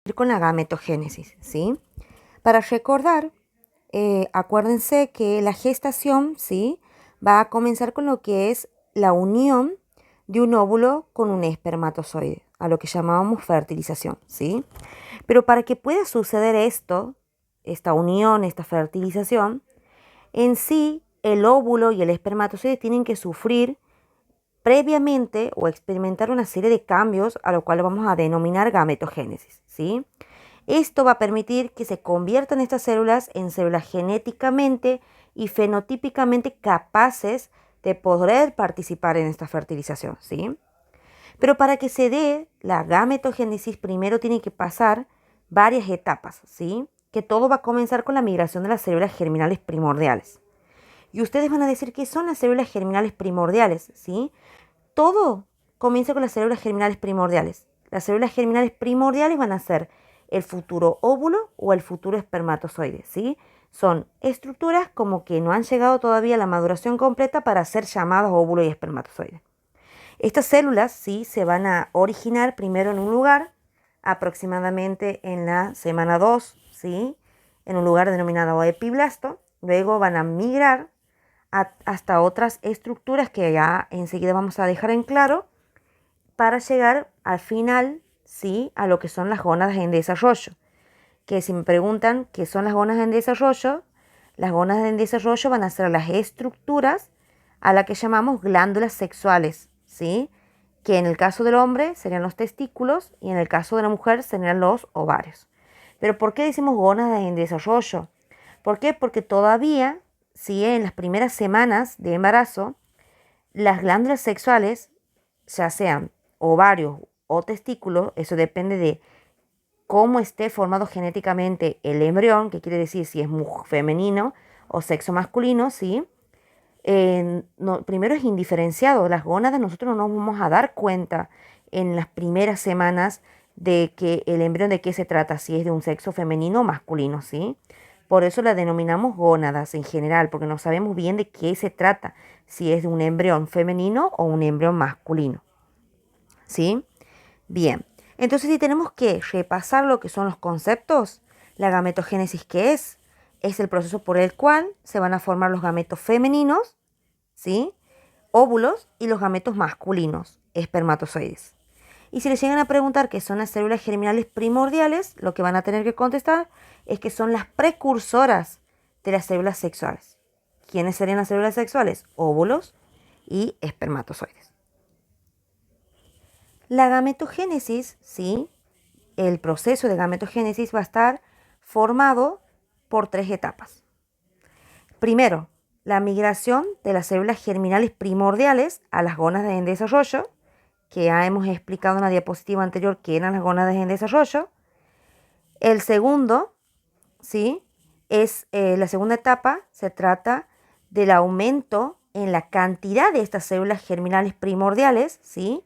seguir con la gametogénesis, ¿sí? Para recordar, acuérdense que la gestación, ¿sí? Va a comenzar con lo que es la unión de un óvulo con un espermatozoide, a lo que llamábamos fertilización, ¿sí? Pero para que pueda suceder esto, esta unión, esta fertilización, en sí el óvulo y el espermatozoide tienen que sufrir previamente o experimentar una serie de cambios a lo cual vamos a denominar gametogénesis, ¿sí? Esto va a permitir que se conviertan estas células en células genéticamente y fenotípicamente capaces de poder participar en esta fertilización, ¿sí? Pero para que se dé la gametogénesis, primero tiene que pasar varias etapas, ¿sí? Que todo va a comenzar con la migración de las células germinales primordiales. Y ustedes van a decir qué son las células germinales primordiales, ¿sí? Todo comienza con las células germinales primordiales. Las células germinales primordiales van a ser el futuro óvulo o el futuro espermatozoide, ¿sí? Son estructuras como que no han llegado todavía a la maduración completa para ser llamadas óvulo y espermatozoide. Estas células, sí, se van a originar primero en un lugar, aproximadamente en la semana 2, ¿sí? En un lugar denominado epiblasto. Luego van a migrar hasta otras estructuras que ya enseguida vamos a dejar en claro para llegar al final, ¿sí? A lo que son las gónadas en desarrollo. Que si me preguntan qué son las gónadas en desarrollo van a ser las estructuras a las que llamamos glándulas sexuales, ¿sí? Que en el caso del hombre serían los testículos y en el caso de la mujer serían los ovarios. Pero ¿por qué decimos gónadas en desarrollo? ¿Por qué? Porque todavía, si en las primeras semanas de embarazo, las glándulas sexuales, ya sean ovarios o testículos, eso depende de cómo esté formado genéticamente el embrión, que quiere decir si es femenino o sexo masculino, ¿sí? No, primero es indiferenciado. Las gónadas nosotros no nos vamos a dar cuenta en las primeras semanas de que el embrión de qué se trata, si es de un sexo femenino o masculino, ¿sí? Por eso la denominamos gónadas en general, porque no sabemos bien de qué se trata, si es de un embrión femenino o un embrión masculino, ¿sí? Bien, entonces si tenemos que repasar lo que son los conceptos, la gametogénesis, ¿qué es? Es el proceso por el cual se van a formar los gametos femeninos, ¿sí? Óvulos y los gametos masculinos, espermatozoides. Y si les llegan a preguntar qué son las células germinales primordiales, lo que van a tener que contestar es que son las precursoras de las células sexuales. ¿Quiénes serían las células sexuales? Óvulos y espermatozoides. La gametogénesis, ¿sí? El proceso de gametogénesis va a estar formado por tres etapas. Primero, la migración de las células germinales primordiales a las gónadas en desarrollo, que ya hemos explicado en la diapositiva anterior que eran las gónadas en desarrollo. El segundo, ¿sí? Es la segunda etapa, se trata del aumento en la cantidad de estas células germinales primordiales, ¿sí?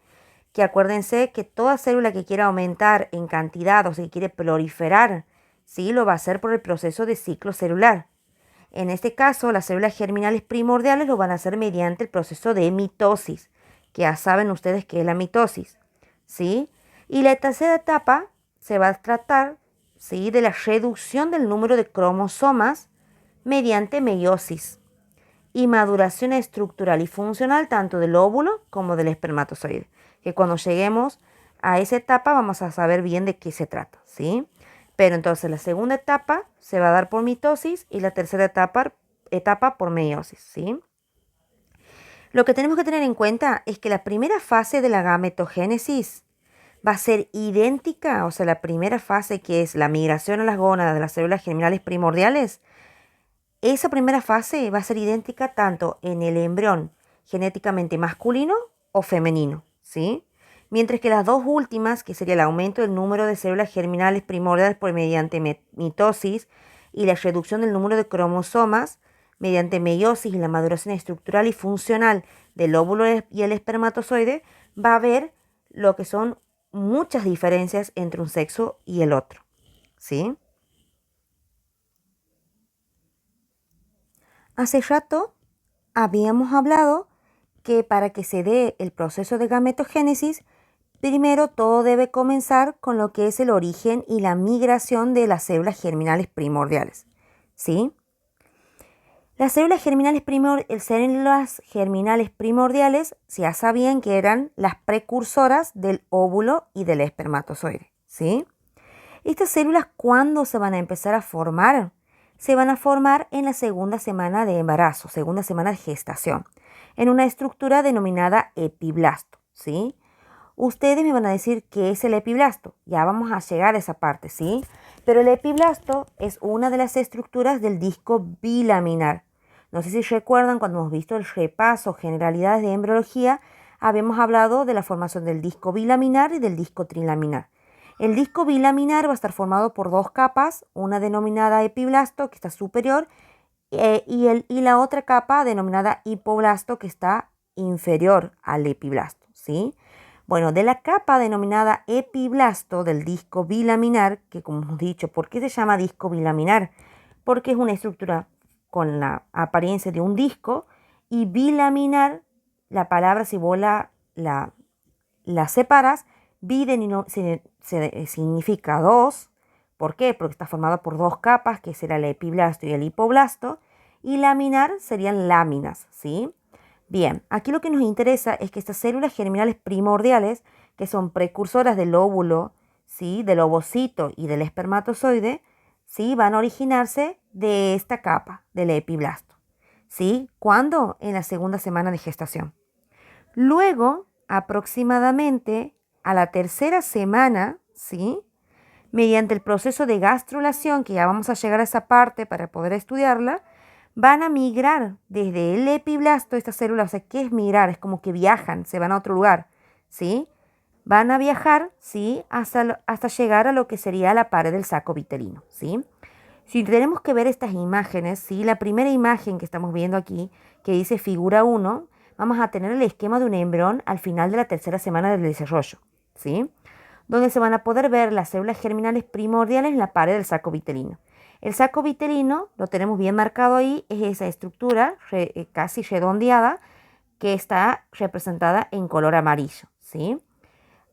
Que acuérdense que toda célula que quiera aumentar en cantidad o si quiere proliferar, ¿sí? Lo va a hacer por el proceso de ciclo celular. En este caso, las células germinales primordiales lo van a hacer mediante el proceso de mitosis, que ya saben ustedes qué es la mitosis, ¿sí? Y la tercera etapa se va a tratar, ¿sí? De la reducción del número de cromosomas mediante meiosis y maduración estructural y funcional tanto del óvulo como del espermatozoide. Que cuando lleguemos a esa etapa vamos a saber bien de qué se trata, ¿sí? Pero entonces la segunda etapa se va a dar por mitosis y la tercera etapa por meiosis, ¿sí? Lo que tenemos que tener en cuenta es que la primera fase de la gametogénesis va a ser idéntica, o sea, la primera fase que es la migración a las gónadas de las células germinales primordiales, esa primera fase va a ser idéntica tanto en el embrión genéticamente masculino o femenino, ¿sí? Mientras que las dos últimas, que sería el aumento del número de células germinales primordiales por mediante mitosis y la reducción del número de cromosomas mediante meiosis y la maduración estructural y funcional del óvulo y el espermatozoide, va a haber lo que son muchas diferencias entre un sexo y el otro, ¿sí? Hace rato habíamos hablado que para que se dé el proceso de gametogénesis, primero todo debe comenzar con lo que es el origen y la migración de las células germinales primordiales, ¿sí? Las células germinales primordiales ya sabían que eran las precursoras del óvulo y del espermatozoide, ¿sí? Estas células, ¿cuándo se van a empezar a formar? Se van a formar en la segunda semana de embarazo, segunda semana de gestación, en una estructura denominada epiblasto, ¿sí? Ustedes me van a decir qué es el epiblasto. Ya vamos a llegar a esa parte, ¿sí? Pero el epiblasto es una de las estructuras del disco bilaminar. No sé si recuerdan cuando hemos visto el repaso generalidades de embriología, habíamos hablado de la formación del disco bilaminar y del disco trilaminar. El disco bilaminar va a estar formado por dos capas, una denominada epiblasto, que está superior, y la otra capa denominada hipoblasto, que está inferior al epiblasto, ¿sí? Bueno, de la capa denominada epiblasto del disco bilaminar, que como hemos dicho, ¿por qué se llama disco bilaminar? Porque es una estructura con la apariencia de un disco, y bilaminar, la palabra si vos la separas, significa dos. ¿Por qué? Porque está formado por dos capas, que será el epiblasto y el hipoblasto, y laminar serían láminas, ¿sí? Bien, aquí lo que nos interesa es que estas células germinales primordiales, que son precursoras del óvulo, ¿sí?, del ovocito y del espermatozoide, ¿sí?, van a originarse de esta capa, del epiblasto, ¿sí? ¿Cuándo? En la segunda semana de gestación. Luego, aproximadamente a la tercera semana, ¿sí?, mediante el proceso de gastrulación, que ya vamos a llegar a esa parte para poder estudiarla, van a migrar desde el epiblasto, estas células. O sea, ¿qué es migrar? Es como que viajan, se van a otro lugar, ¿sí? Van a viajar, ¿sí?, hasta llegar a lo que sería la pared del saco vitelino, ¿sí? Si tenemos que ver estas imágenes, ¿sí?, la primera imagen que estamos viendo aquí, que dice figura 1, vamos a tener el esquema de un embrión al final de la tercera semana del desarrollo, ¿sí?, donde se van a poder ver las células germinales primordiales en la pared del saco vitelino. El saco vitelino, lo tenemos bien marcado ahí, es esa estructura casi redondeada que está representada en color amarillo, ¿sí?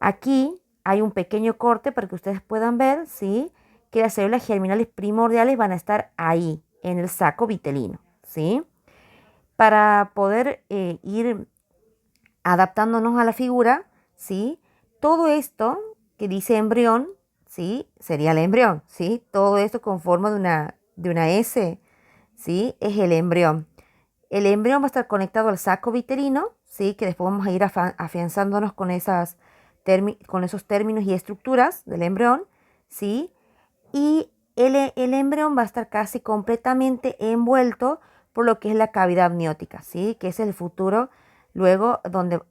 Aquí hay un pequeño corte para que ustedes puedan ver, ¿sí?, que las células germinales primordiales van a estar ahí, en el saco vitelino, ¿sí? Para poder ir adaptándonos a la figura, ¿sí?, todo esto que dice embrión, ¿sí?, sería el embrión, ¿sí? Todo esto con forma de una S, ¿sí?, es el embrión. El embrión va a estar conectado al saco vitelino, ¿sí?, que después vamos a ir afianzándonos con esos términos y estructuras del embrión, ¿sí? Y el embrión va a estar casi completamente envuelto por lo que es la cavidad amniótica, ¿sí?, que es el futuro. Luego,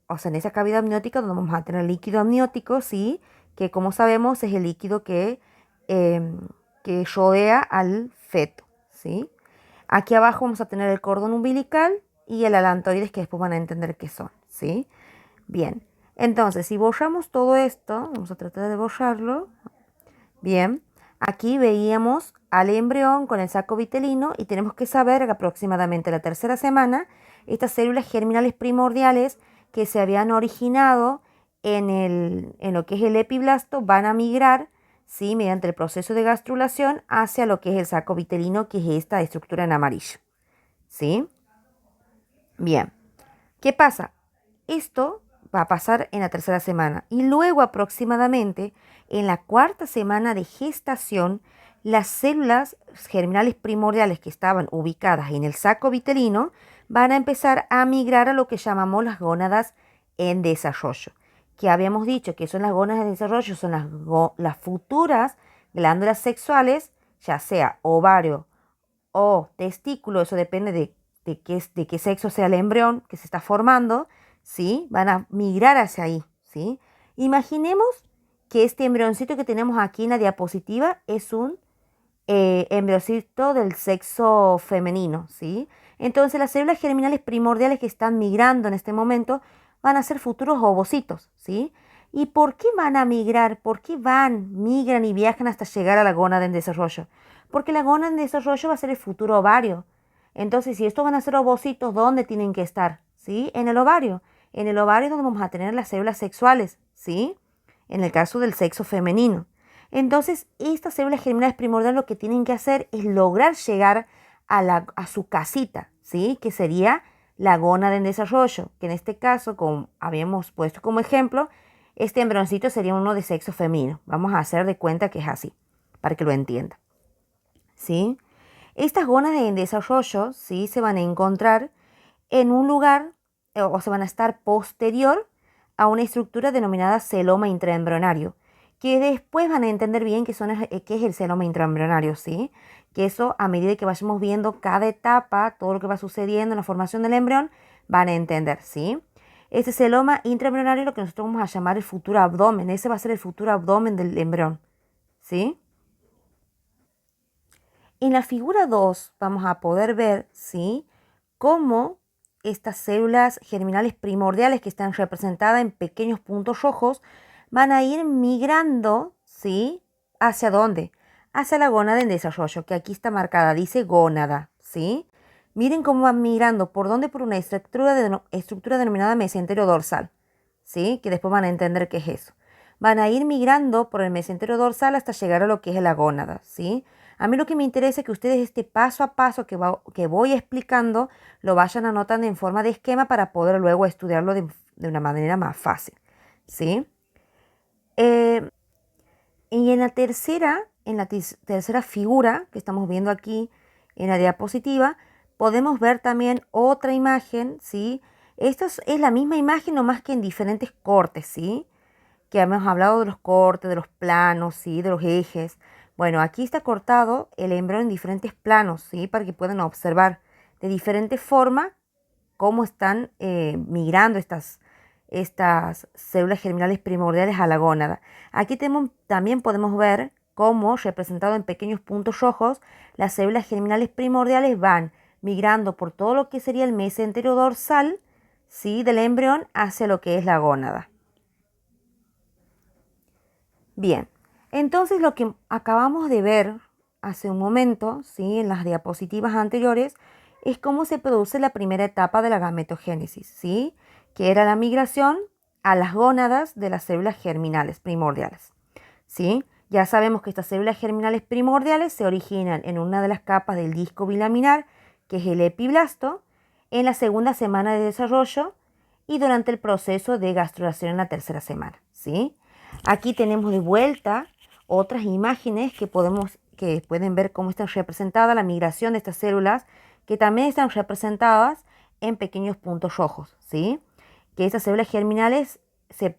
o sea, en esa cavidad amniótica donde vamos a tener líquido amniótico, ¿sí?, que como sabemos es el líquido que rodea al feto, ¿sí? Aquí abajo vamos a tener el cordón umbilical y el alantoides, que después van a entender qué son, ¿sí? Bien, entonces si borramos todo esto, vamos a tratar de borrarlo. Bien, aquí veíamos al embrión con el saco vitelino, y tenemos que saber que aproximadamente la tercera semana, estas células germinales primordiales que se habían originado en lo que es el epiblasto van a migrar, ¿sí?, mediante el proceso de gastrulación hacia lo que es el saco vitelino, que es esta estructura en amarillo, ¿sí? Bien, ¿qué pasa? Esto va a pasar en la tercera semana, y luego aproximadamente en la cuarta semana de gestación, las células germinales primordiales que estaban ubicadas en el saco vitelino van a empezar a migrar a lo que llamamos las gónadas en desarrollo, que habíamos dicho que son las gónadas de desarrollo, son las futuras glándulas sexuales, ya sea ovario o testículo, eso depende de qué sexo sea el embrión que se está formando, ¿sí? Van a migrar hacia ahí, ¿sí? Imaginemos que este embrioncito que tenemos aquí en la diapositiva es un embriocito del sexo femenino, ¿sí? Entonces las células germinales primordiales que están migrando en este momento van a ser futuros ovocitos, ¿sí? ¿Y por qué van a migrar? ¿Por qué migran y viajan hasta llegar a la gónada en desarrollo? Porque la gónada en desarrollo va a ser el futuro ovario. Entonces, si estos van a ser ovocitos, ¿dónde tienen que estar? ¿Sí? En el ovario. En el ovario es donde vamos a tener las células sexuales, ¿sí? en el caso del sexo femenino. Entonces, estas células germinales primordiales lo que tienen que hacer es lograr llegar a su casita, ¿sí? Que sería la gónada en desarrollo, que en este caso, como habíamos puesto como ejemplo, este embrioncito sería uno de sexo femenino. Vamos a hacer de cuenta que es así, para que lo entienda, ¿sí? Estas gónadas en desarrollo, ¿sí? Se van a encontrar en un lugar o se van a estar posterior a una estructura denominada celoma intraembrionario, que después van a entender bien qué es el celoma intraembrionario, ¿sí? Que eso, a medida que vayamos viendo cada etapa, todo lo que va sucediendo en la formación del embrión, van a entender, ¿sí? Ese celoma intraembrionario es lo que nosotros vamos a llamar el futuro abdomen. Ese va a ser el futuro abdomen del embrión, ¿sí? En la figura 2 vamos a poder ver, ¿sí? Cómo estas células germinales primordiales que están representadas en pequeños puntos rojos van a ir migrando, ¿sí? ¿Hacia dónde? Hacia la gónada en desarrollo, que aquí está marcada, dice gónada, ¿sí? Miren cómo van migrando, ¿por dónde? Por una estructura denominada mesentero dorsal, ¿sí? Que después van a entender qué es eso. Van a ir migrando por el mesentero dorsal hasta llegar a lo que es la gónada, ¿sí? A mí lo que me interesa es que ustedes este paso a paso que voy explicando lo vayan anotando en forma de esquema para poder luego estudiarlo de una manera más fácil, ¿sí? Y en la tercera figura que estamos viendo aquí en la diapositiva, podemos ver también otra imagen, ¿sí? Esto es la misma imagen, no más que en diferentes cortes, ¿sí? Que hemos hablado de los cortes, de los planos, ¿sí? De los ejes. Bueno, aquí está cortado el embrión en diferentes planos, ¿sí? Para que puedan observar de diferente forma cómo están migrando estas células germinales primordiales a la gónada. Aquí también podemos ver cómo, representado en pequeños puntos rojos, las células germinales primordiales van migrando por todo lo que sería el mesentero dorsal, ¿sí? Del embrión hacia lo que es la gónada. Bien, entonces lo que acabamos de ver hace un momento, ¿sí? En las diapositivas anteriores, es cómo se produce la primera etapa de la gametogénesis, ¿sí? Que era la migración a las gónadas de las células germinales primordiales, ¿sí? Ya sabemos que estas células germinales primordiales se originan en una de las capas del disco bilaminar, que es el epiblasto, en la segunda semana de desarrollo y durante el proceso de gastrulación en la tercera semana, ¿sí? Aquí tenemos de vuelta otras imágenes que pueden ver cómo están representadas la migración de estas células, que también están representadas en pequeños puntos rojos, ¿sí? Que estas células germinales se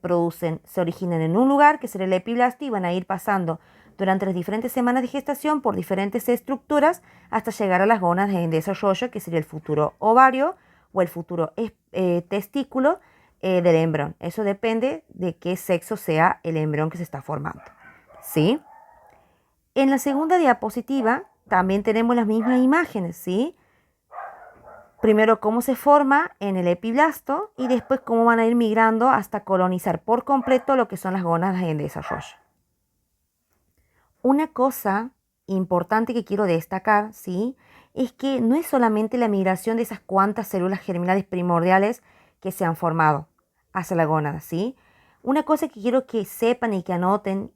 originan en un lugar, que será el epiblasto, y van a ir pasando durante las diferentes semanas de gestación por diferentes estructuras hasta llegar a las gónadas en desarrollo, que sería el futuro ovario o el futuro testículo del embrión. Eso depende de qué sexo sea el embrión que se está formando, ¿sí? En la segunda diapositiva también tenemos las mismas imágenes, ¿sí? Primero cómo se forma en el epiblasto y después cómo van a ir migrando hasta colonizar por completo lo que son las gónadas en desarrollo. Una cosa importante que quiero destacar, ¿sí? Es que no es solamente la migración de esas cuantas células germinales primordiales que se han formado hacia la gónada, ¿sí? Una cosa que quiero que sepan y que anoten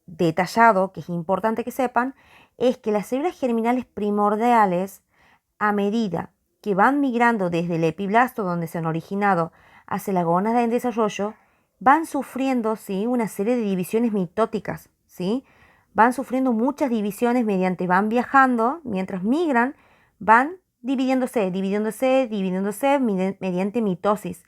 detallado, que es importante que sepan, es que las células germinales primordiales, a medida que van migrando desde el epiblasto donde se han originado hacia la gónada en desarrollo, van sufriendo, ¿sí? Una serie de divisiones mitóticas, ¿sí? Van sufriendo muchas divisiones van viajando, mientras migran, van dividiéndose mediante mitosis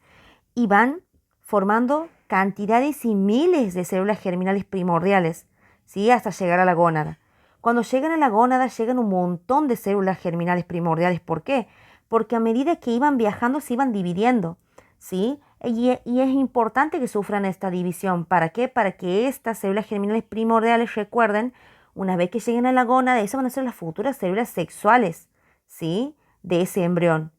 y van formando cantidades y miles de células germinales primordiales, ¿sí? Hasta llegar a la gónada. Cuando llegan a la gónada llegan un montón de células germinales primordiales. ¿Por qué? Porque a medida que iban viajando se iban dividiendo, ¿sí? Y es importante que sufran esta división. ¿Para qué? Para que estas células germinales primordiales, recuerden, una vez que lleguen a la gónada, esas van a ser las futuras células sexuales, ¿sí? De ese embrión.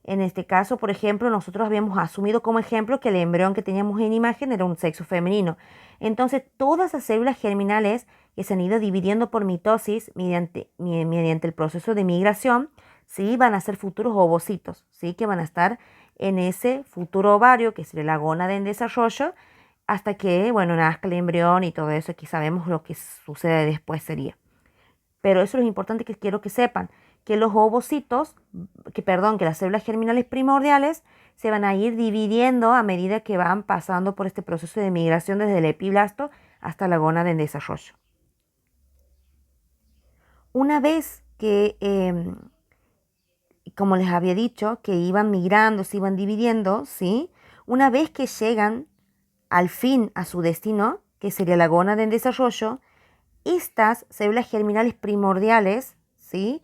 En este caso, por ejemplo, nosotros habíamos asumido como ejemplo que el embrión que teníamos en imagen era un sexo femenino. Entonces, todas las células germinales que se han ido dividiendo por mitosis mediante el proceso de migración, ¿sí? Van a ser futuros ovocitos, ¿sí? Que van a estar en ese futuro ovario, que sería la gónada en desarrollo, hasta que, bueno, nazca el embrión y todo eso, aquí sabemos lo que sucede después sería. Pero eso es lo importante que quiero que sepan, que los ovocitos, que las células germinales primordiales se van a ir dividiendo a medida que van pasando por este proceso de migración desde el epiblasto hasta la gónada en desarrollo. Una vez que, como les había dicho, que iban migrando, se iban dividiendo, ¿sí? Una vez que llegan al fin a su destino, que sería la gónada en desarrollo, estas células germinales primordiales, ¿sí?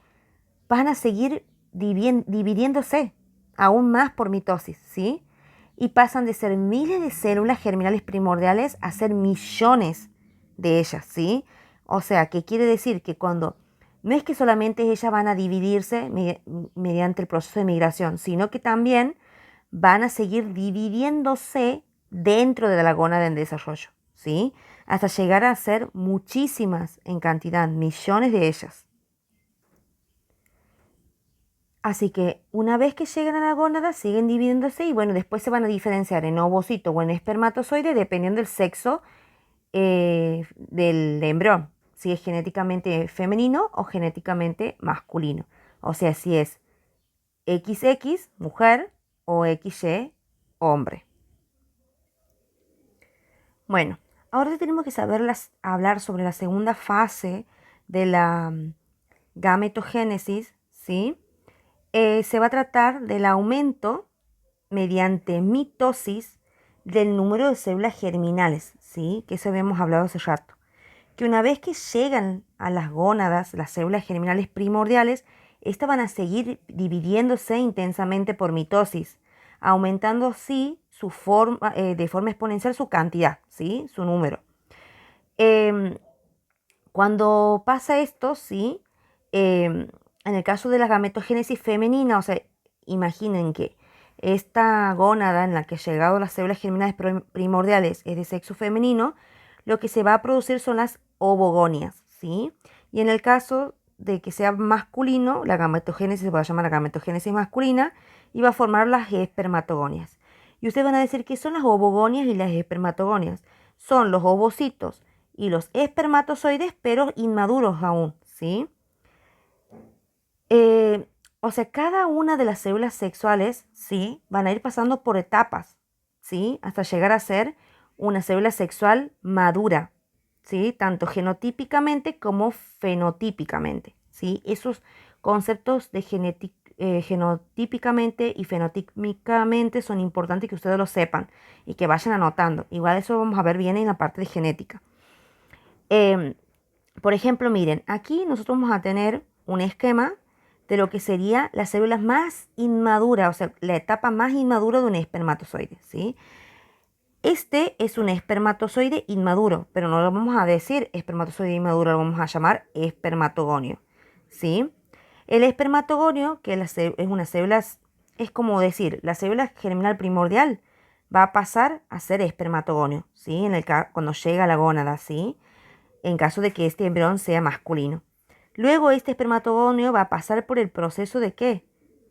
Van a seguir dividiéndose aún más por mitosis, ¿sí? Y pasan de ser miles de células germinales primordiales a ser millones de ellas, ¿sí? O sea, que quiere decir que cuando no es que solamente ellas van a dividirse mediante el proceso de migración, sino que también van a seguir dividiéndose dentro de la gónada en desarrollo, ¿sí? Hasta llegar a ser muchísimas en cantidad, millones de ellas. Así que una vez que llegan a la gónada, siguen dividiéndose y bueno, después se van a diferenciar en ovocito o en espermatozoide dependiendo del sexo del embrión, si es genéticamente femenino o genéticamente masculino. O sea, si es XX, mujer, o XY, hombre. Bueno, ahora tenemos que hablar sobre la segunda fase de la gametogénesis, ¿sí? Se va a tratar del aumento mediante mitosis del número de células germinales, ¿sí? Que eso habíamos hablado hace rato. Que una vez que llegan a las gónadas, las células germinales primordiales, estas van a seguir dividiéndose intensamente por mitosis, aumentando así de forma exponencial su cantidad, ¿sí? Su número. Cuando pasa esto, ¿sí? En el caso de la gametogénesis femenina, o sea, imaginen que esta gónada en la que han llegado las células germinales primordiales es de sexo femenino, lo que se va a producir son las ovogonias, ¿sí? Y en el caso de que sea masculino, la gametogénesis se va a llamar la gametogénesis masculina y va a formar las espermatogonias. Y ustedes van a decir, ¿qué son las ovogonias y las espermatogonias? Son los ovocitos y los espermatozoides, pero inmaduros aún, ¿sí? O sea, cada una de las células sexuales, ¿sí? Van a ir pasando por etapas, ¿sí? Hasta llegar a ser una célula sexual madura, ¿sí? Tanto genotípicamente como fenotípicamente, ¿sí? Esos conceptos de genotípicamente y fenotípicamente son importantes que ustedes lo sepan y que vayan anotando. Igual eso vamos a ver bien en la parte de genética. Por ejemplo, miren, aquí nosotros vamos a tener un esquema de lo que sería las células más inmaduras, o sea, la etapa más inmadura de un espermatozoide, ¿sí? Este es un espermatozoide inmaduro, pero no lo vamos a decir espermatozoide inmaduro, lo vamos a llamar espermatogonio, ¿sí? El espermatogonio, que es una célula, es como decir, la célula germinal primordial va a pasar a ser espermatogonio, ¿sí? Cuando llega a la gónada, ¿sí? En caso de que este embrión sea masculino. Luego este espermatogonio va a pasar por el proceso de ¿qué?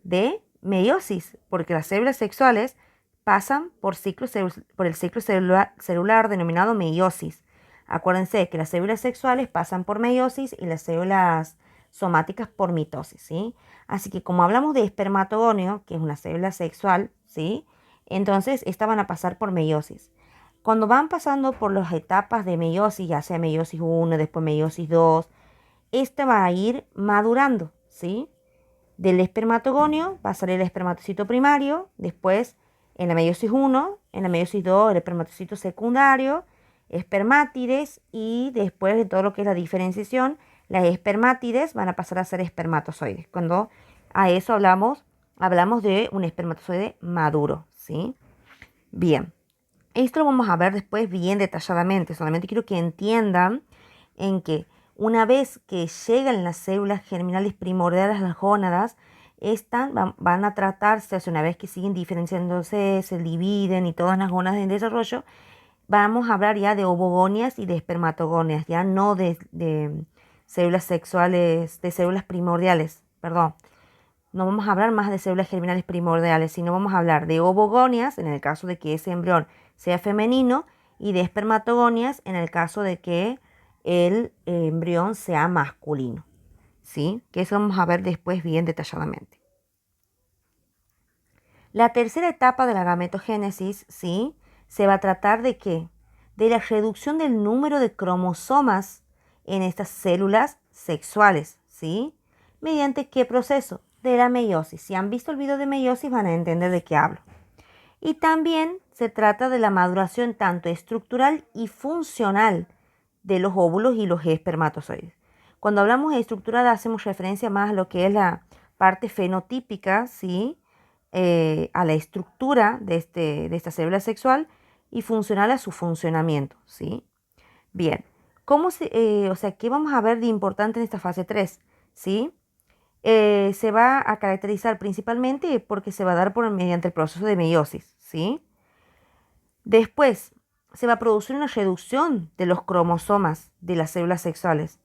De meiosis, porque las células sexuales pasan por el ciclo celular denominado meiosis. Acuérdense que las células sexuales pasan por meiosis y las células somáticas por mitosis, ¿sí? Así que como hablamos de espermatogonio, que es una célula sexual, ¿sí? Entonces estas van a pasar por meiosis. Cuando van pasando por las etapas de meiosis, ya sea meiosis 1, después meiosis 2, esta va a ir madurando, ¿sí? Del espermatogonio va a salir el espermatocito primario, después en la meiosis 1, en la meiosis 2 el espermatocito secundario, espermátides y después de todo lo que es la diferenciación, las espermátides van a pasar a ser espermatozoides. Cuando a eso hablamos de un espermatozoide maduro, ¿sí? Bien. Esto lo vamos a ver después bien detalladamente, solamente quiero que entiendan en que una vez que llegan las células germinales primordiales a las gónadas, estas van a tratarse, o sea, una vez que siguen diferenciándose, se dividen y todas las gónadas en desarrollo, vamos a hablar ya de ovogonias y de espermatogonias, ya no de células sexuales, de células primordiales, perdón. No vamos a hablar más de células germinales primordiales, sino vamos a hablar de ovogonias, en el caso de que ese embrión sea femenino, y de espermatogonias en el caso de que el embrión sea masculino, ¿sí? Que eso vamos a ver después bien detalladamente. La tercera etapa de la gametogénesis, ¿sí? Se va a tratar de ¿qué? De la reducción del número de cromosomas en estas células sexuales, ¿sí? ¿Mediante qué proceso? De la meiosis. Si han visto el video de meiosis van a entender de qué hablo. Y también se trata de la maduración tanto estructural y funcional de los óvulos y los espermatozoides. Cuando hablamos de estructural hacemos referencia más a lo que es la parte fenotípica, ¿sí? A la estructura de esta célula sexual y funcional a su funcionamiento, ¿sí? Bien, ¿qué vamos a ver de importante en esta fase 3? ¿Sí? Se va a caracterizar principalmente porque se va a dar mediante el proceso de meiosis, ¿sí? Después se va a producir una reducción de los cromosomas de las células sexuales.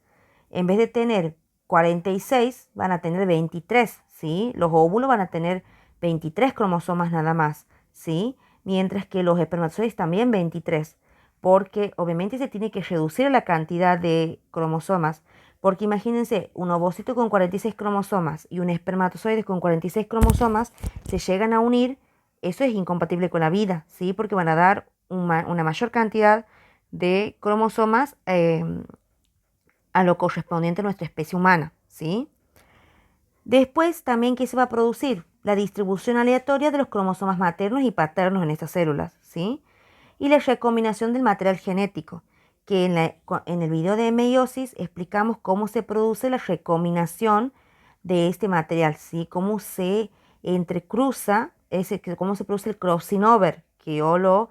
En vez de tener 46, van a tener 23, ¿sí? Los óvulos van a tener 23 cromosomas nada más, ¿sí? Mientras que los espermatozoides también 23, porque obviamente se tiene que reducir la cantidad de cromosomas, porque imagínense, un ovocito con 46 cromosomas y un espermatozoide con 46 cromosomas se llegan a unir, eso es incompatible con la vida, ¿sí? Porque van a dar una mayor cantidad de cromosomas a lo correspondiente a nuestra especie humana, ¿sí? Después también, ¿qué se va a producir? La distribución aleatoria de los cromosomas maternos y paternos en estas células, ¿sí? Y la recombinación del material genético, que en el video de meiosis explicamos cómo se produce la recombinación de este material, ¿sí? Cómo se entrecruza, cómo se produce el crossing over, que lo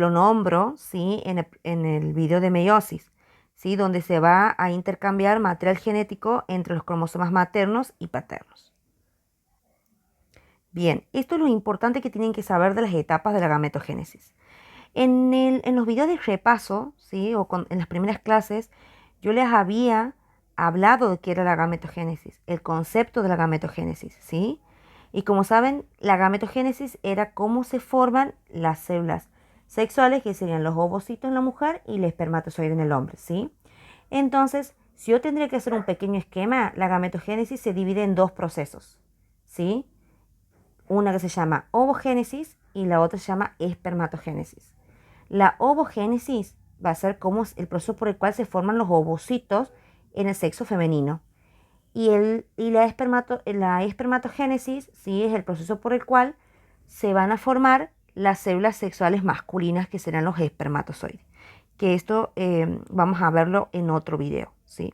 nombro, ¿sí? En el video de meiosis, ¿sí? Donde se va a intercambiar material genético entre los cromosomas maternos y paternos. Bien, esto es lo importante que tienen que saber de las etapas de la gametogénesis. En los videos de repaso, ¿sí? En las primeras clases, yo les había hablado de qué era la gametogénesis, el concepto de la gametogénesis, ¿sí? Y como saben, la gametogénesis era cómo se forman las células sexuales, que serían los ovocitos en la mujer y el espermatozoide en el hombre, ¿sí? Entonces, si yo tendría que hacer un pequeño esquema, la gametogénesis se divide en dos procesos, ¿sí? Una que se llama ovogénesis y la otra se llama espermatogénesis. La ovogénesis va a ser como el proceso por el cual se forman los ovocitos en el sexo femenino. La espermatogénesis, sí, es el proceso por el cual se van a formar las células sexuales masculinas, que serán los espermatozoides. Que esto vamos a verlo en otro video, ¿sí?